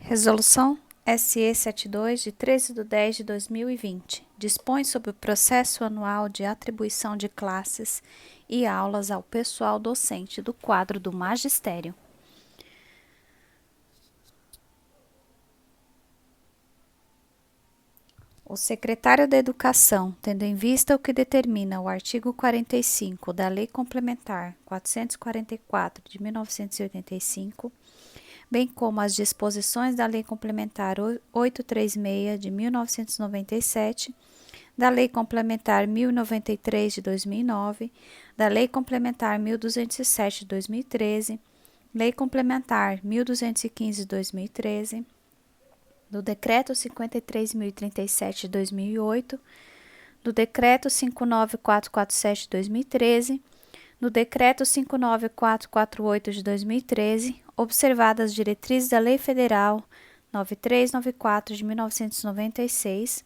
Resolução SE 72, de 13/10/2020, dispõe sobre o processo anual de atribuição de classes e aulas ao pessoal docente do quadro do magistério. O secretário da Educação, tendo em vista o que determina o artigo 45 da Lei Complementar 444 de 1985, bem como as disposições da Lei Complementar 836 de 1997, da Lei Complementar 1093 de 2009, da Lei Complementar 1207 de 2013, Lei Complementar 1215 de 2013, do Decreto 53.037 de 2008, do Decreto 59447 de 2013, no Decreto 59448 de 2013, observadas as diretrizes da Lei Federal 9394 de 1996,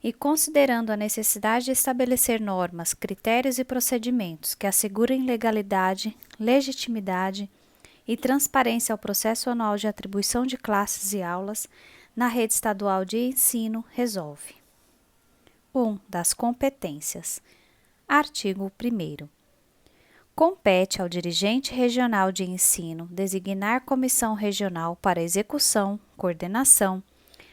e considerando a necessidade de estabelecer normas, critérios e procedimentos que assegurem legalidade, legitimidade e transparência ao processo anual de atribuição de classes e aulas na rede estadual de ensino, resolve. 1. Das competências. Artigo 1º. Compete ao dirigente regional de ensino designar comissão regional para execução, coordenação,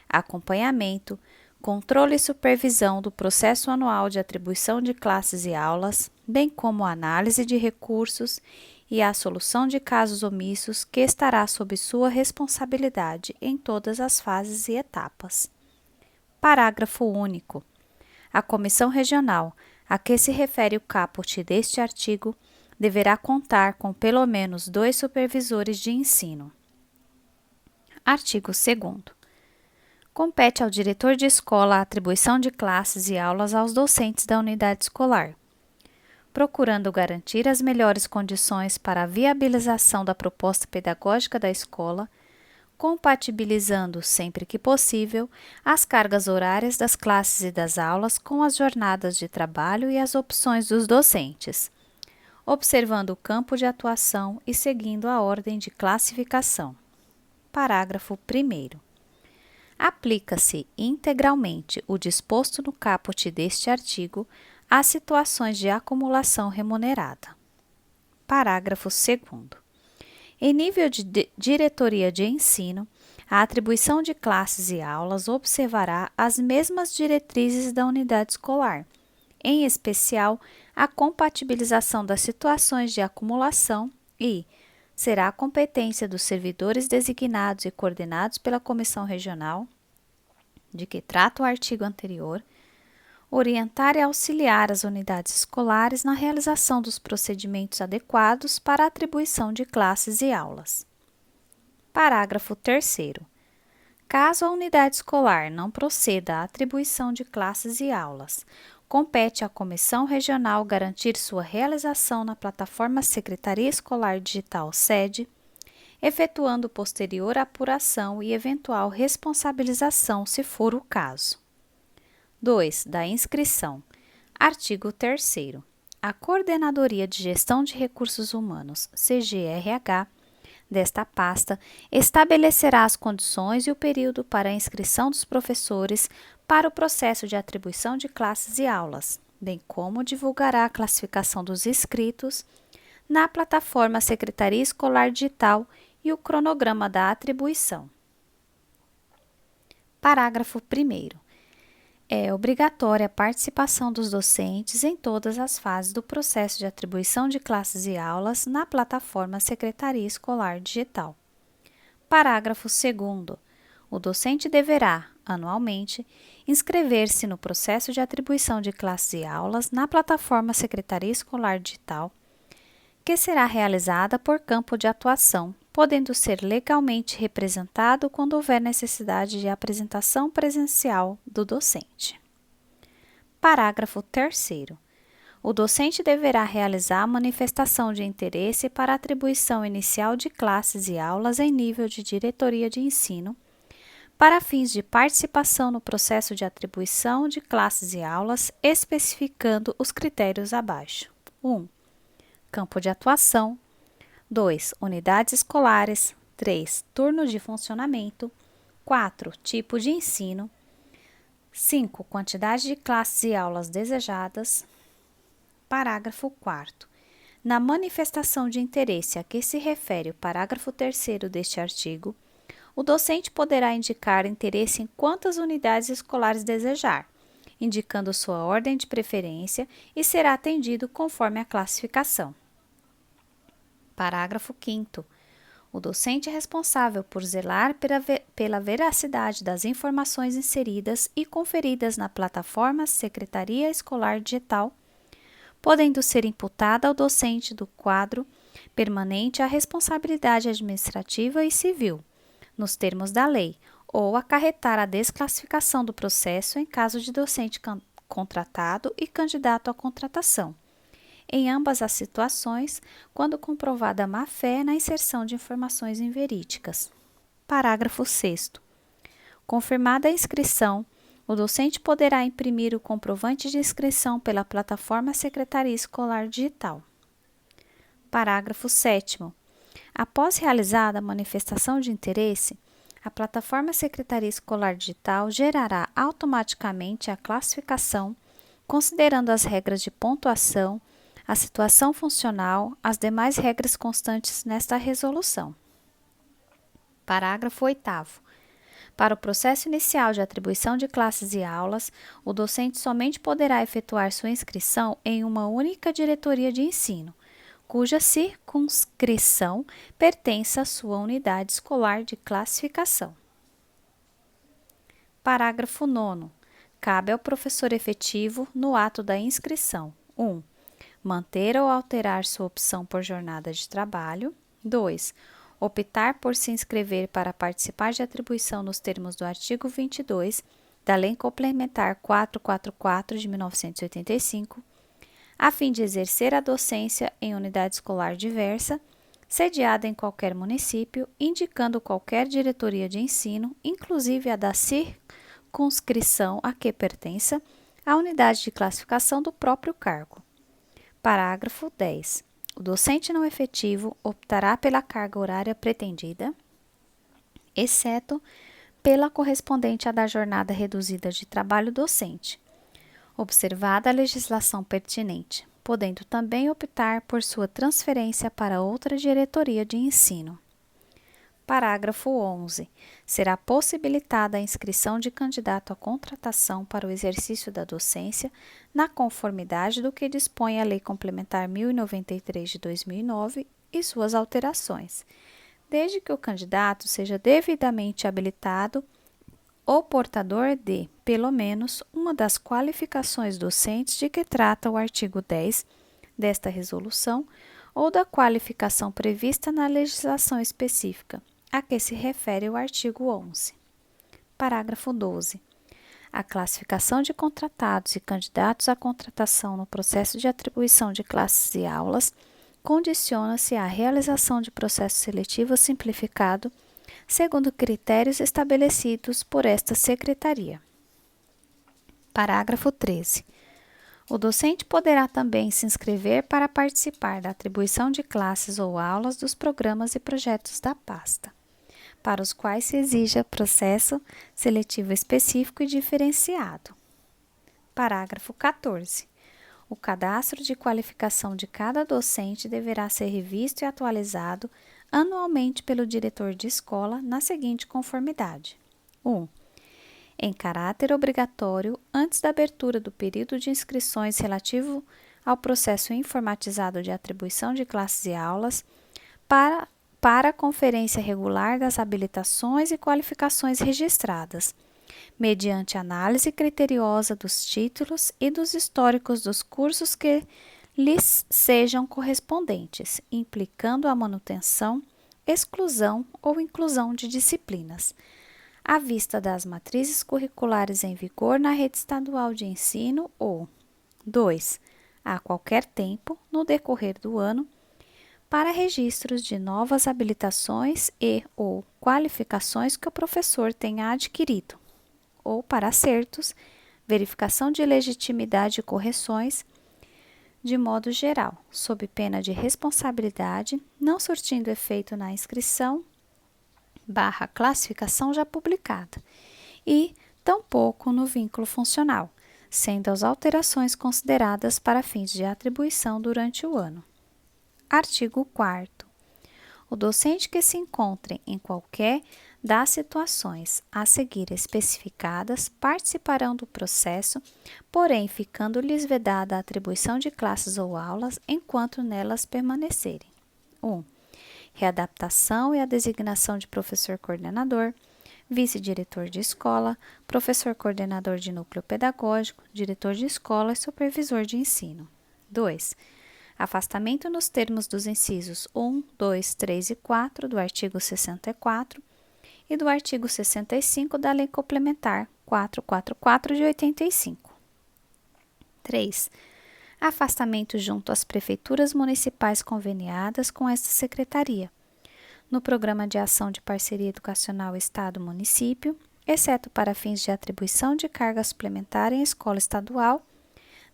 acompanhamento, controle e supervisão do processo anual de atribuição de classes e aulas, bem como análise de recursos e a solução de casos omissos que estará sob sua responsabilidade em todas as fases e etapas. Parágrafo único. A comissão regional, a que se refere o caput deste artigo, deverá contar com pelo menos 2 supervisores de ensino. Artigo 2º. Compete ao diretor de escola a atribuição de classes e aulas aos docentes da unidade escolar, procurando garantir as melhores condições para a viabilização da proposta pedagógica da escola, compatibilizando, sempre que possível, as cargas horárias das classes e das aulas com as jornadas de trabalho e as opções dos docentes, observando o campo de atuação e seguindo a ordem de classificação. Parágrafo 1º. Aplica-se integralmente o disposto no caput deste artigo às situações de acumulação remunerada. Parágrafo 2º. Em nível de diretoria de ensino, a atribuição de classes e aulas observará as mesmas diretrizes da unidade escolar, em especial a compatibilização das situações de acumulação e será a competência dos servidores designados e coordenados pela comissão regional, de que trata o artigo anterior, orientar e auxiliar as unidades escolares na realização dos procedimentos adequados para a atribuição de classes e aulas. Parágrafo 3º. Caso a unidade escolar não proceda à atribuição de classes e aulas, compete à comissão regional garantir sua realização na plataforma Secretaria Escolar Digital SED, efetuando posterior apuração e eventual responsabilização, se for o caso. 2. Da inscrição. Artigo 3º. A Coordenadoria de Gestão de Recursos Humanos, CGRH, desta pasta, estabelecerá as condições e o período para a inscrição dos professores para o processo de atribuição de classes e aulas, bem como divulgará a classificação dos inscritos na plataforma Secretaria Escolar Digital e o cronograma da atribuição. Parágrafo 1º. É obrigatória a participação dos docentes em todas as fases do processo de atribuição de classes e aulas na plataforma Secretaria Escolar Digital. Parágrafo 2º. O docente deverá, anualmente, inscrever-se no processo de atribuição de classes e aulas na plataforma Secretaria Escolar Digital, que será realizada por campo de atuação, podendo ser legalmente representado quando houver necessidade de apresentação presencial do docente. Parágrafo 3º. O docente deverá realizar a manifestação de interesse para a atribuição inicial de classes e aulas em nível de diretoria de ensino, para fins de participação no processo de atribuição de classes e aulas, especificando os critérios abaixo. 1. Campo de atuação. 2. Unidades escolares. 3. Turno de funcionamento. 4. Tipo de ensino. 5. Quantidade de classes e aulas desejadas. Parágrafo 4º. Na manifestação de interesse a que se refere o parágrafo 3º deste artigo, o docente poderá indicar interesse em quantas unidades escolares desejar, indicando sua ordem de preferência e será atendido conforme a classificação. Parágrafo 5º. O docente é responsável por zelar pela veracidade das informações inseridas e conferidas na plataforma Secretaria Escolar Digital, podendo ser imputada ao docente do quadro permanente a responsabilidade administrativa e civil, nos termos da lei, ou acarretar a desclassificação do processo em caso de docente contratado e candidato à contratação, em ambas as situações, quando comprovada a má-fé na inserção de informações inverídicas. Parágrafo 6º. Confirmada a inscrição, o docente poderá imprimir o comprovante de inscrição pela plataforma Secretaria Escolar Digital. Parágrafo 7º. Após realizada a manifestação de interesse, a plataforma Secretaria Escolar Digital gerará automaticamente a classificação, considerando as regras de pontuação, a situação funcional, as demais regras constantes nesta resolução. Parágrafo 8º. Para o processo inicial de atribuição de classes e aulas, o docente somente poderá efetuar sua inscrição em uma única diretoria de ensino, cuja circunscrição pertença à sua unidade escolar de classificação. Parágrafo 9º. Cabe ao professor efetivo, no ato da inscrição, 1. Manter ou alterar sua opção por jornada de trabalho. 2. Optar por se inscrever para participar de atribuição nos termos do artigo 22 da Lei Complementar 444 de 1985, a fim de exercer a docência em unidade escolar diversa, sediada em qualquer município, indicando qualquer diretoria de ensino, inclusive a da circunscrição a que pertença a unidade de classificação do próprio cargo. Parágrafo 10. O docente não efetivo optará pela carga horária pretendida, exceto pela correspondente à da jornada reduzida de trabalho docente, observada a legislação pertinente, podendo também optar por sua transferência para outra diretoria de ensino. Parágrafo 11. Será possibilitada a inscrição de candidato à contratação para o exercício da docência, na conformidade do que dispõe a Lei Complementar 1093 de 2009 e suas alterações, desde que o candidato seja devidamente habilitado ou portador de, pelo menos, uma das qualificações docentes de que trata o artigo 10 desta resolução ou da qualificação prevista na legislação específica a que se refere o artigo 11. Parágrafo 12. A classificação de contratados e candidatos à contratação no processo de atribuição de classes e aulas condiciona-se à realização de processo seletivo simplificado, segundo critérios estabelecidos por esta Secretaria. Parágrafo 13. O docente poderá também se inscrever para participar da atribuição de classes ou aulas dos programas e projetos da pasta, para os quais se exija processo seletivo específico e diferenciado. Parágrafo 14. O cadastro de qualificação de cada docente deverá ser revisto e atualizado anualmente pelo diretor de escola na seguinte conformidade: 1. Em caráter obrigatório, antes da abertura do período de inscrições relativo ao processo informatizado de atribuição de classes e aulas, para a conferência regular das habilitações e qualificações registradas, mediante análise criteriosa dos títulos e dos históricos dos cursos que lhes sejam correspondentes, implicando a manutenção, exclusão ou inclusão de disciplinas, à vista das matrizes curriculares em vigor na rede estadual de ensino ou 2. A qualquer tempo, no decorrer do ano, para registros de novas habilitações e ou qualificações que o professor tenha adquirido, ou para acertos, verificação de legitimidade e correções, de modo geral, sob pena de responsabilidade, não surtindo efeito na inscrição classificação já publicada e tampouco no vínculo funcional, sendo as alterações consideradas para fins de atribuição durante o ano. Artigo 4º. O docente que se encontre em qualquer das situações a seguir especificadas participarão do processo, porém ficando-lhes vedada a atribuição de classes ou aulas enquanto nelas permanecerem. 1. Readaptação e a designação de professor coordenador, vice-diretor de escola, professor coordenador de núcleo pedagógico, diretor de escola e supervisor de ensino. 2. Afastamento nos termos dos incisos 1, 2, 3 e 4 do artigo 64 e do artigo 65 da Lei Complementar 444 de 85. 3. Afastamento junto às prefeituras municipais conveniadas com esta secretaria, no Programa de Ação de Parceria Educacional Estado-Município, exceto para fins de atribuição de carga suplementar em escola estadual,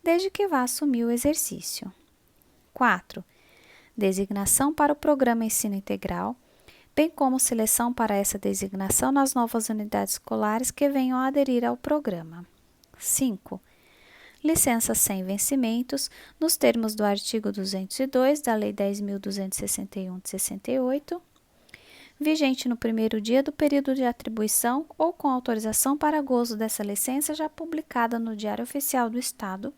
desde que vá assumir o exercício. 4. Designação para o Programa Ensino Integral, bem como seleção para essa designação nas novas unidades escolares que venham a aderir ao programa. 5. Licença sem vencimentos, nos termos do artigo 202 da Lei 10.261 de 68, vigente no primeiro dia do período de atribuição ou com autorização para gozo dessa licença já publicada no Diário Oficial do Estado,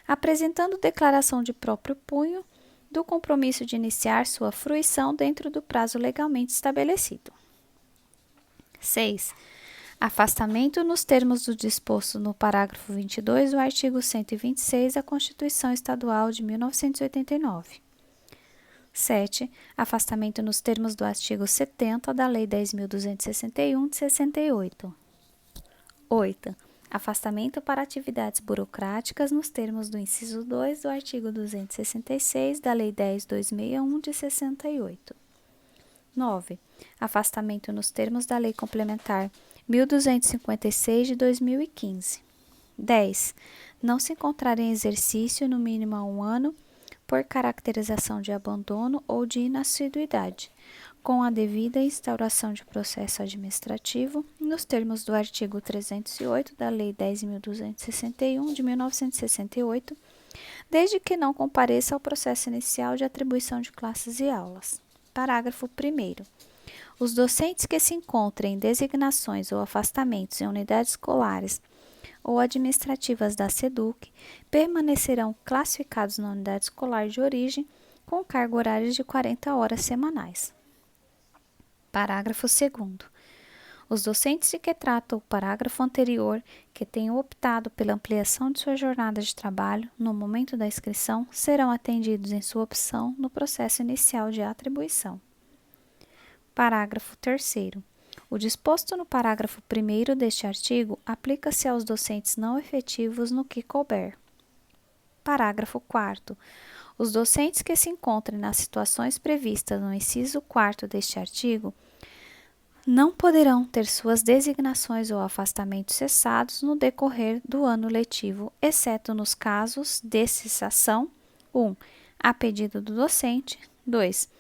apresentando declaração de próprio punho do compromisso de iniciar sua fruição dentro do prazo legalmente estabelecido. 6. Afastamento nos termos do disposto no parágrafo 22 do artigo 126 da Constituição Estadual de 1989. 7. Afastamento nos termos do artigo 70 da Lei 10.261 de 68. 8. Afastamento para atividades burocráticas nos termos do inciso 2 do artigo 266 da Lei 10.261 de 68. 9. Afastamento nos termos da Lei Complementar 1256 de 2015. 10. Não se encontrar em exercício no mínimo há 1 ano por caracterização de abandono ou de inassiduidade, com a devida instauração de processo administrativo, nos termos do artigo 308 da Lei 10.261 de 1968, desde que não compareça ao processo inicial de atribuição de classes e aulas. Parágrafo 1º. Os docentes que se encontrem em designações ou afastamentos em unidades escolares ou administrativas da SEDUC permanecerão classificados na unidade escolar de origem com carga horária de 40 horas semanais. Parágrafo 2º. Os docentes de que trata o parágrafo anterior que tenham optado pela ampliação de sua jornada de trabalho no momento da inscrição serão atendidos em sua opção no processo inicial de atribuição. Parágrafo 3º. O disposto no parágrafo 1º deste artigo aplica-se aos docentes não efetivos no que couber. Parágrafo 4º. Os docentes que se encontrem nas situações previstas no inciso 4º deste artigo não poderão ter suas designações ou afastamentos cessados no decorrer do ano letivo, exceto nos casos de cessação: 1. A pedido do docente. 2.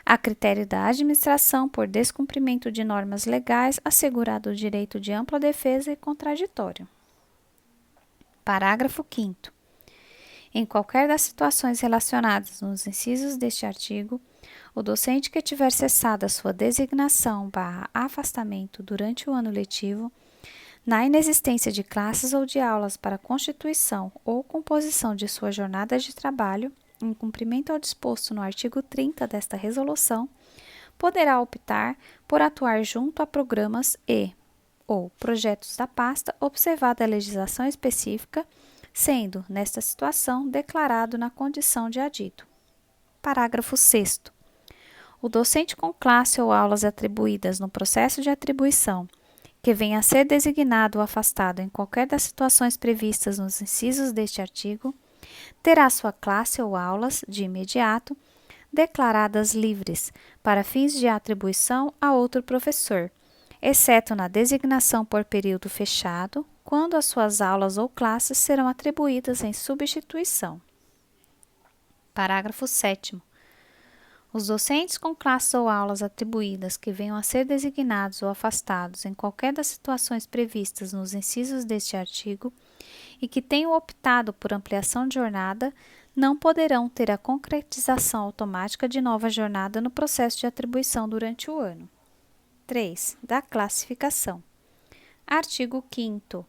A critério da administração por descumprimento de normas legais, assegurado o direito de ampla defesa e contraditório. Parágrafo 5º. Em qualquer das situações relacionadas nos incisos deste artigo, o docente que tiver cessado a sua designação/afastamento durante o ano letivo, na inexistência de classes ou de aulas para a constituição ou composição de sua jornada de trabalho, em cumprimento ao disposto no artigo 30 desta resolução, poderá optar por atuar junto a programas ou projetos da pasta, observada a legislação específica, sendo, nesta situação, declarado na condição de adito. Parágrafo 6º. O docente com classe ou aulas atribuídas no processo de atribuição, que venha a ser designado ou afastado em qualquer das situações previstas nos incisos deste artigo, terá sua classe ou aulas, de imediato, declaradas livres para fins de atribuição a outro professor, exceto na designação por período fechado, quando as suas aulas ou classes serão atribuídas em substituição. Parágrafo 7º. Os docentes com classes ou aulas atribuídas que venham a ser designados ou afastados em qualquer das situações previstas nos incisos deste artigo e que tenham optado por ampliação de jornada não poderão ter a concretização automática de nova jornada no processo de atribuição durante o ano. 3. Da classificação. Artigo 5º.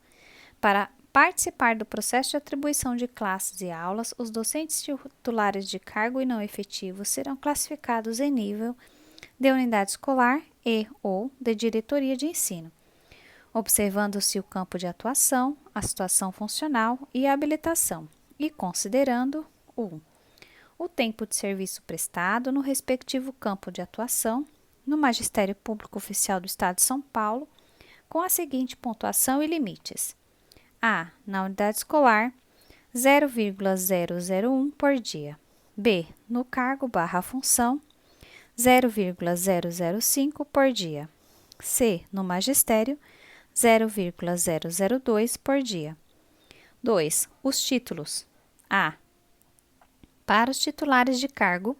Para participar do processo de atribuição de classes e aulas, os docentes titulares de cargo e não efetivo serão classificados em nível de unidade escolar e/ou de diretoria de ensino, observando-se o campo de atuação, a situação funcional e a habilitação, e considerando 1. O tempo de serviço prestado no respectivo campo de atuação no Magistério Público Oficial do Estado de São Paulo, com a seguinte pontuação e limites. A. Na unidade escolar, 0,001 por dia. B. No cargo/função, 0,005 por dia. C. No magistério, 0,002 por dia. 2. Os títulos. A. Para os titulares de cargo,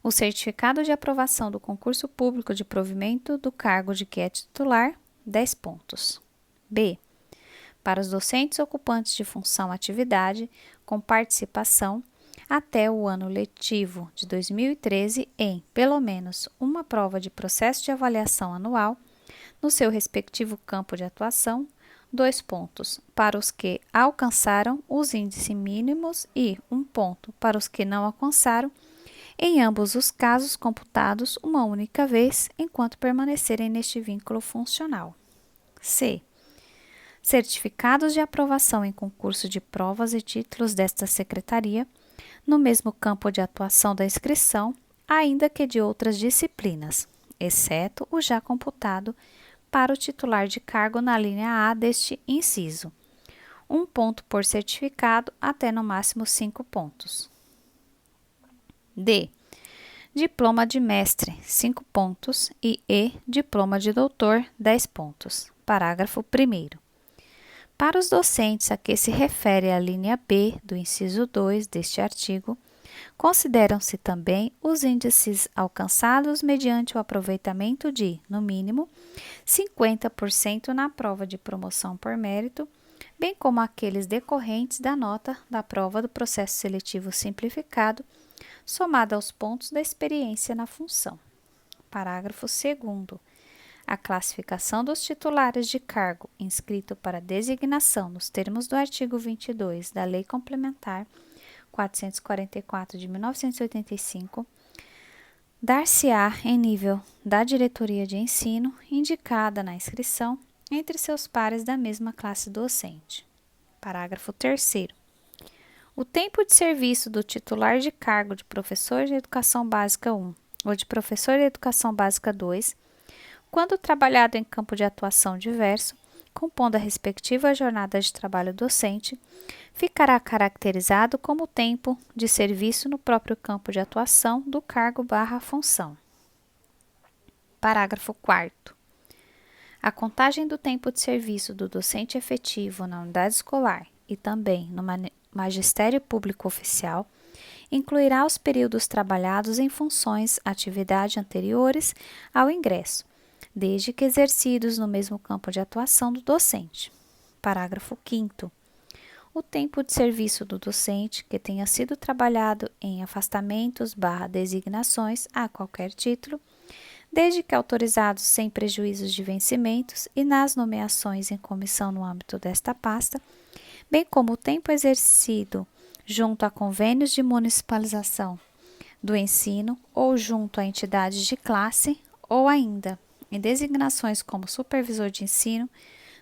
o certificado de aprovação do concurso público de provimento do cargo de que é titular, 10 pontos. B. Para os docentes ocupantes de função atividade com participação até o ano letivo de 2013 em, pelo menos, uma prova de processo de avaliação anual no seu respectivo campo de atuação, 2 pontos para os que alcançaram os índices mínimos e 1 ponto para os que não alcançaram, em ambos os casos computados uma única vez enquanto permanecerem neste vínculo funcional. C. Certificados de aprovação em concurso de provas e títulos desta secretaria, no mesmo campo de atuação da inscrição, ainda que de outras disciplinas, exceto o já computado para o titular de cargo na linha A deste inciso. 1 ponto por certificado, até no máximo 5 pontos. D. Diploma de mestre, 5 pontos, e diploma de doutor, 10 pontos. Parágrafo 1º. Para os docentes a que se refere a linha B do inciso 2 deste artigo, consideram-se também os índices alcançados mediante o aproveitamento de, no mínimo, 50% na prova de promoção por mérito, bem como aqueles decorrentes da nota da prova do processo seletivo simplificado, somada aos pontos da experiência na função. Parágrafo 2º. A classificação dos titulares de cargo inscrito para designação nos termos do artigo 22 da Lei Complementar 444 de 1985, dar-se-á em nível da diretoria de ensino indicada na inscrição entre seus pares da mesma classe docente. Parágrafo 3º. O tempo de serviço do titular de cargo de professor de Educação Básica 1 ou de professor de Educação Básica 2, quando trabalhado em campo de atuação diverso, compondo a respectiva jornada de trabalho docente, ficará caracterizado como tempo de serviço no próprio campo de atuação do cargo/função. Parágrafo 4º. A contagem do tempo de serviço do docente efetivo na unidade escolar e também no Magistério Público Oficial incluirá os períodos trabalhados em funções atividade anteriores ao ingresso, desde que exercidos no mesmo campo de atuação do docente. Parágrafo 5º. O tempo de serviço do docente que tenha sido trabalhado em afastamentos/designações a qualquer título, desde que autorizados sem prejuízos de vencimentos e nas nomeações em comissão no âmbito desta pasta, bem como o tempo exercido junto a convênios de municipalização do ensino ou junto a entidades de classe ou ainda em designações como supervisor de ensino,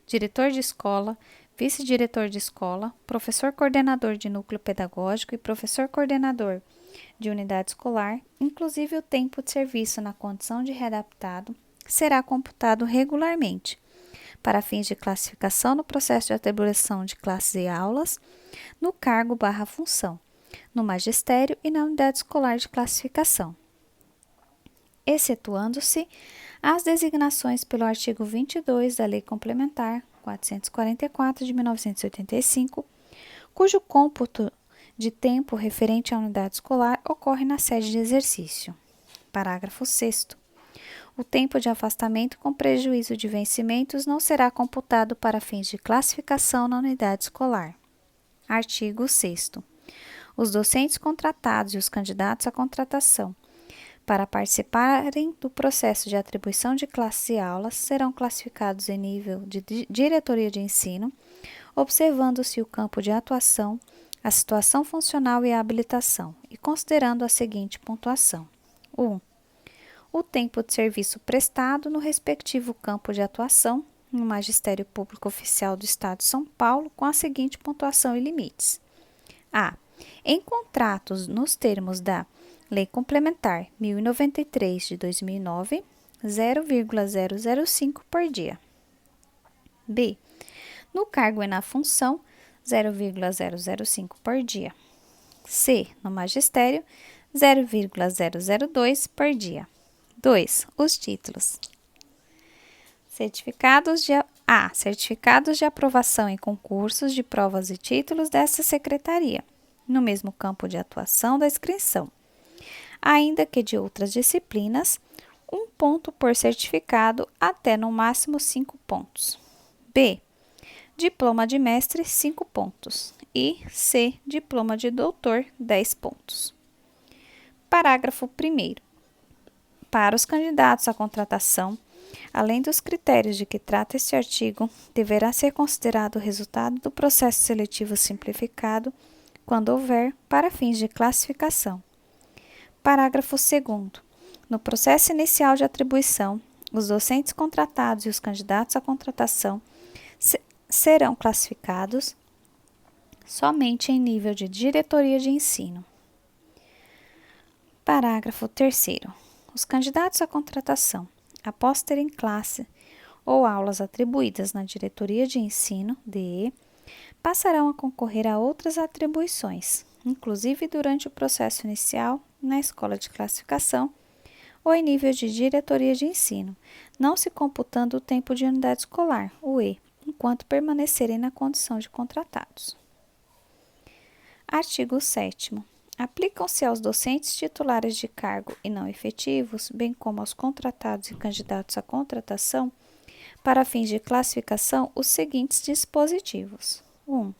diretor de escola, vice-diretor de escola, professor coordenador de núcleo pedagógico e professor coordenador de unidade escolar, inclusive o tempo de serviço na condição de readaptado, será computado regularmente, para fins de classificação no processo de atribuição de classes e aulas, no cargo/função, no magistério e na unidade escolar de classificação, excetuando-se as designações pelo artigo 22 da Lei Complementar 444 de 1985, cujo cômputo de tempo referente à unidade escolar ocorre na sede de exercício. Parágrafo 6º. O tempo de afastamento com prejuízo de vencimentos não será computado para fins de classificação na unidade escolar. Artigo 6º. Os docentes contratados e os candidatos à contratação para participarem do processo de atribuição de classes e aulas serão classificados em nível de diretoria de ensino, observando-se o campo de atuação, a situação funcional e a habilitação, e considerando a seguinte pontuação: 1. O tempo de serviço prestado no respectivo campo de atuação no Magistério Público Oficial do Estado de São Paulo, com a seguinte pontuação e limites. A. Em contratos nos termos da Lei Complementar 1093 de 2009, 0,005 por dia. B. No cargo e na função, 0,005 por dia. C. No magistério, 0,002 por dia. 2. Os títulos. Certificados de aprovação em concursos de provas e títulos desta secretaria, no mesmo campo de atuação da inscrição, ainda que de outras disciplinas, 1 ponto por certificado até no máximo 5 pontos. B. Diploma de mestre, 5 pontos. E C. Diploma de doutor, 10 pontos. Parágrafo 1º. Para os candidatos à contratação, além dos critérios de que trata este artigo, deverá ser considerado o resultado do processo seletivo simplificado, quando houver, para fins de classificação. Parágrafo 2º. No processo inicial de atribuição, os docentes contratados e os candidatos à contratação serão classificados somente em nível de diretoria de ensino. Parágrafo 3º. Os candidatos à contratação, após terem classe ou aulas atribuídas na diretoria de ensino, DE, passarão a concorrer a outras atribuições, inclusive durante o processo inicial na escola de classificação ou em nível de diretoria de ensino, não se computando o tempo de unidade escolar, o E, enquanto permanecerem na condição de contratados. Artigo 7º. Aplicam-se aos docentes titulares de cargo e não efetivos, bem como aos contratados e candidatos à contratação, para fins de classificação, os seguintes dispositivos. 1.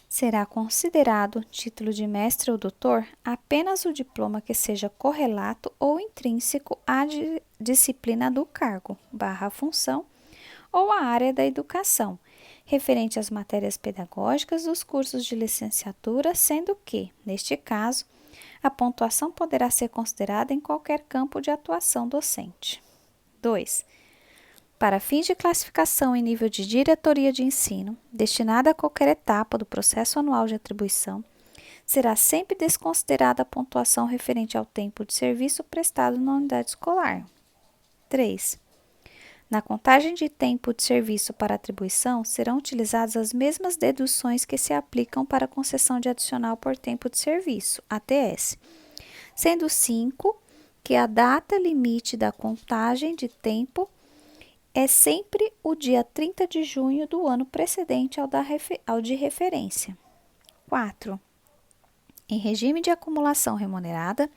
Será considerado título de mestre ou doutor apenas o diploma que seja correlato ou intrínseco à disciplina do cargo, função, ou à área da educação, referente às matérias pedagógicas dos cursos de licenciatura, sendo que, neste caso, a pontuação poderá ser considerada em qualquer campo de atuação docente. 2. Para fins de classificação em nível de diretoria de ensino, destinada a qualquer etapa do processo anual de atribuição, será sempre desconsiderada a pontuação referente ao tempo de serviço prestado na unidade escolar. 3. Na contagem de tempo de serviço para atribuição, serão utilizadas as mesmas deduções que se aplicam para a concessão de adicional por tempo de serviço, ATS, sendo 5 que a data limite da contagem de tempo é sempre o dia 30 de junho do ano precedente ao de referência. 4. Em regime de acumulação remunerada,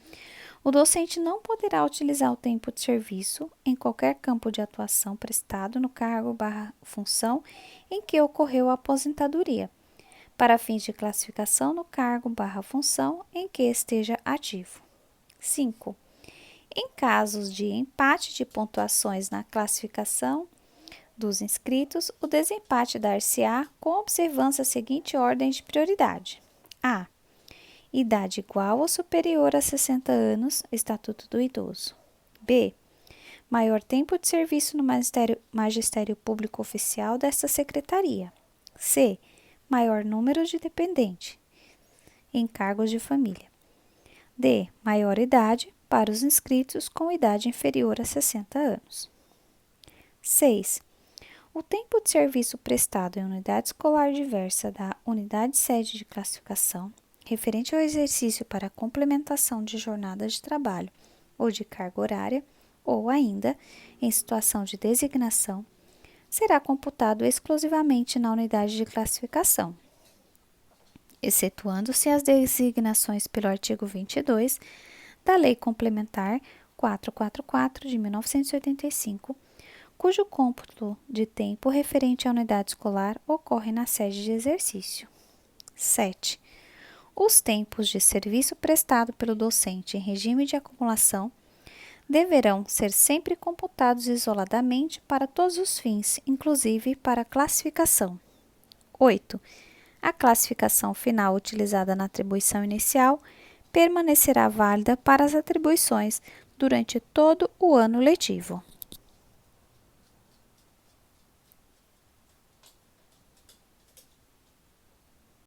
o docente não poderá utilizar o tempo de serviço em qualquer campo de atuação prestado no cargo/função em que ocorreu a aposentadoria, para fins de classificação no cargo/função em que esteja ativo. 5. Em casos de empate de pontuações na classificação dos inscritos, o desempate dar-se-á com observância a seguinte ordem de prioridade: A. Idade igual ou superior a 60 anos, Estatuto do Idoso. B. Maior tempo de serviço no Magistério Público Oficial desta Secretaria. C. Maior número de dependente em cargos de família. D. Maior idade para os inscritos com idade inferior a 60 anos. 6. O tempo de serviço prestado em unidade escolar diversa da unidade sede de classificação, referente ao exercício para complementação de jornada de trabalho ou de carga horária, ou ainda, em situação de designação, será computado exclusivamente na unidade de classificação, excetuando-se as designações pelo artigo 22 da Lei Complementar 444 de 1985, cujo cômputo de tempo referente à unidade escolar ocorre na sede de exercício. 7. Os tempos de serviço prestado pelo docente em regime de acumulação deverão ser sempre computados isoladamente para todos os fins, inclusive para a classificação. 8. A classificação final utilizada na atribuição inicial permanecerá válida para as atribuições durante todo o ano letivo.